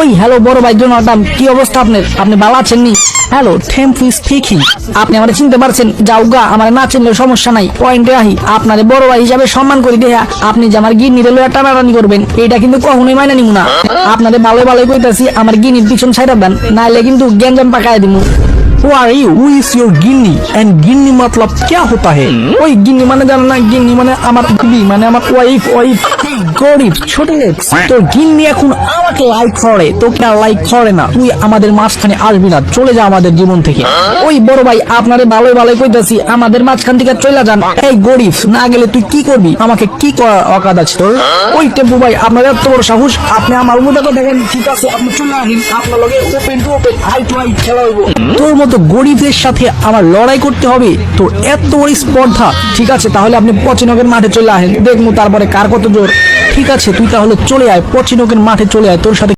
ওই হ্যালো বড় ভাই জোনাটাম, কি অবস্থা আপনার? আপনি ভালো আছেন নি? হ্যালো টেম্পু স্পিকিং। আপনি আমারে চিনতে পারছেন? যাও গা, আমার না চিনলে সমস্যা নাই, পয়েন্টে আহি। আপনারে বড় ভাই হিসাবে সম্মান করি দেখা আপনি যে আমার গিন্নিরে লইয়া টানাটানি করবেন, এটা কিন্তু কখনোই মাইনা নিব না। আপনাদের ভালো ভালো কইতাছি, আমার গিন্নির পিছন ছাইড়া দেন, নাইলে কিন্তু গ্যাঞ্জাম পাকায় দিব। Who are you? Who is your Ginni? And गिन्नी मतलब क्या होता है? ওই গিন্নি মানে জানো না? গিন্নি মানে আমার বিবি, মানে আমার ওয়াইফ। গরিব ছোট তোর গিন্নি এখন আমাকে লাইক করে, তোকে আর লাইক করে না। তুই আমাদের মাঝখানে আসবি না, চলে যা আমাদের জীবন থেকে। ওই বড় ভাই আপনারে ভালোই ভালোই কইতাছি, আমাদের মাঝখান থেকে চলে যান। এই গরিব, না গেলে তুই কি করবি? আমাকে কি করার অকাদ আছে তোর? ওই টেম্পু ভাই, আপনার এত বড় সাহস, আপনি আমার মতো তো দেখেন। ঠিক আছে, আপনি চলে আসেন, আপনার লগে open to open, high to high খেলা হইব। তোর মতো গরিবদের সাথে আমার লড়াই করতে হবে? তোর এত বড় স্পর্ধা? ঠিক আছে, তাহলে আপনি পচিনকের মাঠে চলে আসেন, দেখবো তারপরে কার কত জোর। ঠিক আছে, তুই তাহলে চলে আয়, পচিনকের মাঠে চলে আয়, তোর সাথে